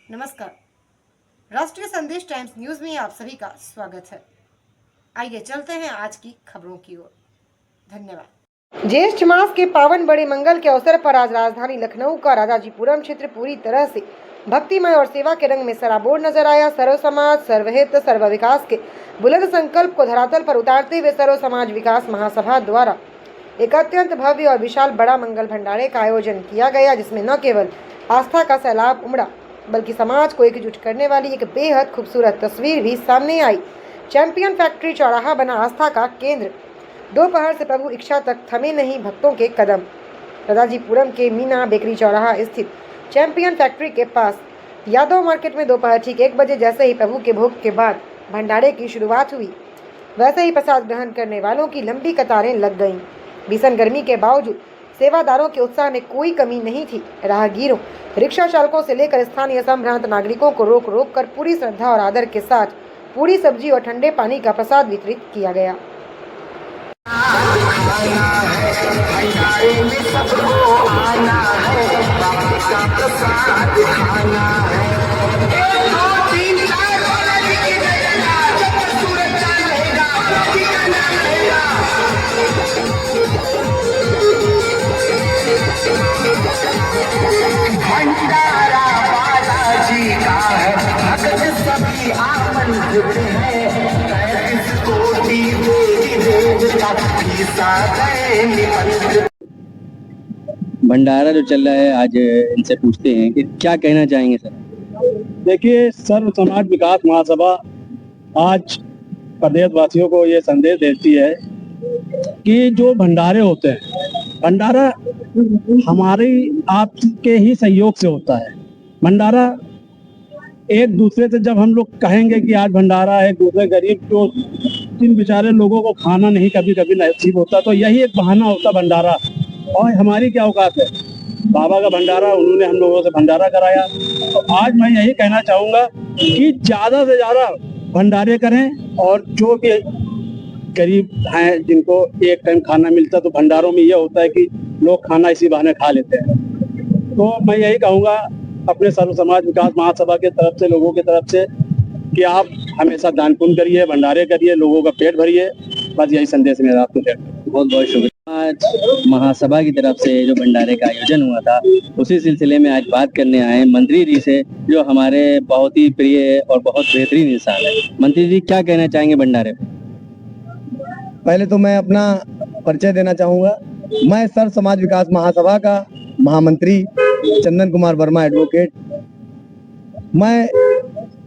नमस्कार। राष्ट्रीय संदेश टाइम्स न्यूज में आप सभी का स्वागत है। आइए चलते हैं आज की खबरों की ओर। धन्यवाद। ज्येष्ठ मास के पावन बड़े मंगल के अवसर पर आज राजधानी लखनऊ का राजाजीपुरम क्षेत्र पूरी तरह से भक्तिमय और सेवा के रंग में सराबोर नजर आया। सर्व समाज सर्वहित सर्व विकास के बुलंद संकल्प को धरातल पर उतारते हुए सर्व समाज विकास महासभा द्वारा एक अत्यंत भव्य और विशाल बड़ा मंगल भंडारे का आयोजन किया गया, जिसमें न केवल आस्था का सैलाब उमड़ा बल्कि समाज को एकजुट करने वाली एक बेहद खूबसूरत तस्वीर भी सामने आई। चैंपियन फैक्ट्री चौराहा बना आस्था का केंद्र। दोपहर से प्रभु इच्छा तक थमे नहीं भक्तों के कदम। राजाजीपुरम के मीना बेकरी चौराहा स्थित चैंपियन फैक्ट्री के पास यादव मार्केट में दोपहर ठीक 1 बजे जैसे ही प्रभु के भोग के बाद भंडारे की शुरुआत हुई, वैसे ही प्रसाद ग्रहण करने वालों की लंबी कतारें लग गईं। भीषण गर्मी के बावजूद सेवादारों के उत्साह में कोई कमी नहीं थी। राहगीरों, रिक्शा चालकों से लेकर स्थानीय संभ्रांत नागरिकों को रोक रोक कर पूरी श्रद्धा और आदर के साथ पूरी सब्जी और ठंडे पानी का प्रसाद वितरित किया गया। भंडारा बालाजी का है, भगत सभी आमंत्रित हैं। 33 कोटि देवी देवता ईसा गए निमंत्रित। भंडारा जो चल रहा है, आज इनसे पूछते हैं कि क्या कहना चाहेंगे सर। देखिए, सर्व समाज विकास महासभा आज प्रदेशवासियों को ये संदेश देती है कि जो भंडारे होते हैं, भंडारा हमारी आपके ही सहयोग से होता है। भंडारा एक दूसरे से जब हम लोग कहेंगे कि आज भंडारा है, दूसरे गरीब जो जिन बेचारे लोगों को खाना नहीं कभी कभी नसीब होता, तो यही एक बहाना होता भंडारा। और हमारी क्या औकात है, बाबा का भंडारा, उन्होंने हम लोगों से भंडारा कराया। तो आज मैं यही कहना चाहूँगा कि ज़्यादा से ज़्यादा भंडारे करें, और जो भी गरीब हैं जिनको एक टाइम खाना मिलता, तो भंडारों में यह होता है कि लोग खाना इसी बहाने खा लेते हैं। तो मैं यही कहूँगा अपने सर्व समाज विकास महासभा के तरफ से, लोगों की तरफ से, कि आप हमेशा दान पुण्य करिए, भंडारे करिए, लोगों का पेट भरिए। बस यही संदेश मेरा आपको देता हूं। बहुत बहुत शुक्रिया। आज महासभा की तरफ से जो भंडारे का आयोजन हुआ था, उसी सिलसिले में आज बात करने आए मंत्री जी से, जो हमारे बहुत ही प्रिय और बहुत बेहतरीन इंसान है। मंत्री जी, क्या कहना चाहेंगे भंडारे पे? पहले तो मैं अपना परिचय देना चाहूँगा। मैं सर्व समाज विकास महासभा का महामंत्री चंदन कुमार वर्मा एडवोकेट। मैं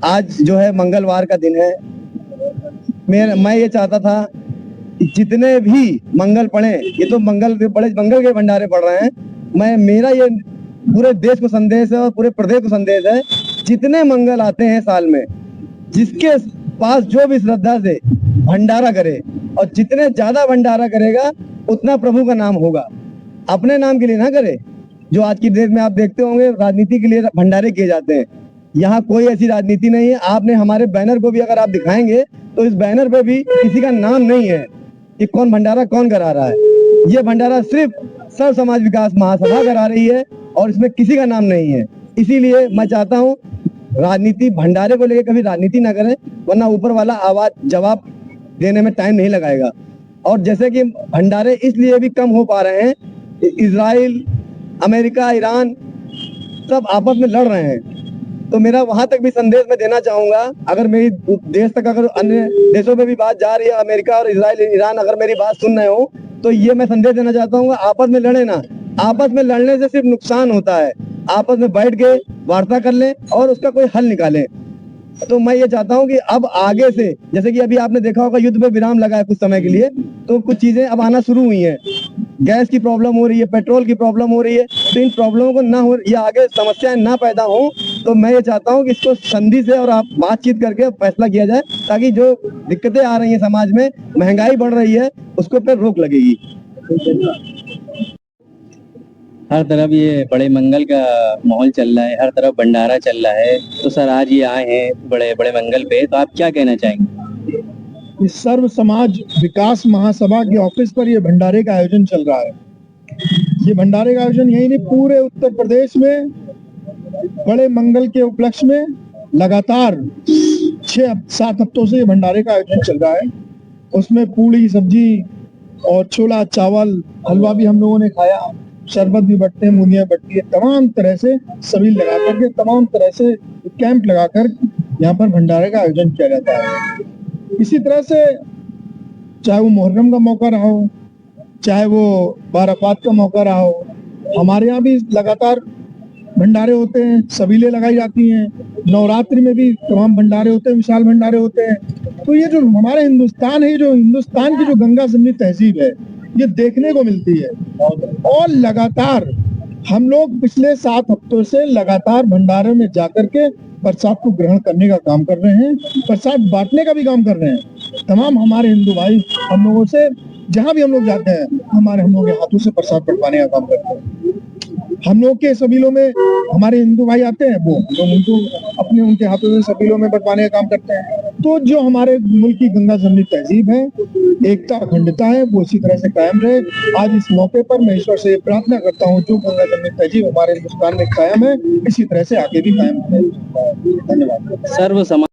आज जो है मंगलवार का दिन है, मैं ये चाहता था कि जितने भी मंगल पड़े, ये तो मंगल के भंडारे पड़ रहे हैं, मेरा ये पूरे देश को संदेश है और पूरे प्रदेश को संदेश है, जितने मंगल आते हैं साल में, जिसके पास जो भी श्रद्धा से भंडारा करे, और जितने ज्यादा भंडारा करेगा उतना प्रभु का नाम होगा। अपने नाम के लिए ना करे। जो आज की डेट में आप देखते होंगे, राजनीति के लिए भंडारे किए जाते हैं। यहाँ कोई ऐसी राजनीति नहीं है। आपने हमारे बैनर को भी अगर आप दिखाएंगे तो इस बैनर पे भी किसी का नाम नहीं है कि कौन भंडारा कौन करा रहा है। ये भंडारा सिर्फ सर्व समाज विकास महासभा करा रही है और इसमें किसी का नाम नहीं है। इसीलिए मैं चाहता हूँ राजनीति, भंडारे को लेकर कभी राजनीति ना करें, वरना ऊपर वाला आवाज जवाब देने में टाइम नहीं लगाएगा। और जैसे कि भंडारे इसलिए भी कम हो पा रहे हैं, इजराइल, अमेरिका, ईरान सब आपस में लड़ रहे हैं। तो मेरा वहां तक भी संदेश मैं देना चाहूंगा, अगर मेरी देश तक, अगर अन्य देशों में भी बात जा रही है, अमेरिका और इजराइल, ईरान अगर मेरी बात सुन रहे हो, तो ये मैं संदेश देना चाहता हूँ, आपस में लड़े ना। आपस में लड़ने से सिर्फ नुकसान होता है। आपस में बैठ के वार्ता कर लें और उसका कोई हल निकालें। तो मैं ये चाहता हूँ कि अब आगे से, जैसे कि अभी आपने देखा होगा युद्ध पे विराम लगा है कुछ समय के लिए, तो कुछ चीजें अब आना शुरू हुई हैं। गैस की प्रॉब्लम हो रही है, पेट्रोल की प्रॉब्लम हो रही है। तो इन प्रॉब्लमों को ना हो, या आगे समस्याएं ना पैदा हो, तो मैं ये चाहता हूँ कि इसको संधि से और आप बातचीत करके फैसला किया जाए, ताकि जो दिक्कतें आ रही है समाज में, महंगाई बढ़ रही है, उसके ऊपर रोक लगेगी। हर तरफ ये बड़े मंगल का माहौल चल रहा है, हर तरफ भंडारा चल रहा है। तो सर, आज ये आए हैं बड़े बड़े मंगल पे, तो आप क्या कहना चाहेंगे? इस सर्व समाज विकास महासभा के ऑफिस पर ये भंडारे का आयोजन चल रहा है। ये भंडारे का आयोजन यही नहीं, पूरे उत्तर प्रदेश में बड़े मंगल के उपलक्ष्य में लगातार 6-7 हफ्तों से ये भंडारे का आयोजन चल रहा है। उसमें पूड़ी सब्जी और छोला चावल हलवा भी हम लोगों ने खाया, शरबत भी बटते हैं, बूंदियां बटती है, तमाम तरह से सभी लगा करके तमाम तरह से कैंप लगाकर यहाँ पर भंडारे का आयोजन किया जाता है। इसी तरह से चाहे वो मुहर्रम का मौका रहा हो, चाहे वो बारापात का मौका रहा हो, हमारे यहाँ भी लगातार भंडारे होते हैं, सबीलें लगाई जाती हैं। नवरात्रि में भी तमाम भंडारे होते हैं, विशाल भंडारे होते हैं। तो ये जो हमारा हिंदुस्तान है, जो हिंदुस्तान की जो गंगा जमनी तहजीब है, ये देखने को मिलती है। और लगातार हम लोग पिछले 7 हफ्तों से लगातार भंडारे में जाकर के प्रसाद को ग्रहण करने का काम कर रहे हैं, प्रसाद बांटने का भी काम कर रहे हैं। तमाम हमारे हिंदू भाई हम लोगों से जहां भी हम लोग जाते हैं, हम लोगों के हाथों से प्रसाद बंटवाने का काम करते हैं। हम लोग के सबीलों में हमारे हिंदू भाई आते हैं, वो लोग उनको अपने उनके हाथों से सबीलों में बंटवाने का काम करते हैं। तो जो हमारे मुल्क की गंगा जमनी तहजीब है, एकता अखंडता है, वो इसी तरह से कायम रहे। आज इस मौके पर मैं ईश्वर से प्रार्थना करता हूँ, जो गंगा जमनी तहजीब हमारे हिंदुस्तान में कायम है, इसी तरह से आगे भी कायम रहे। धन्यवाद। सर्व समाज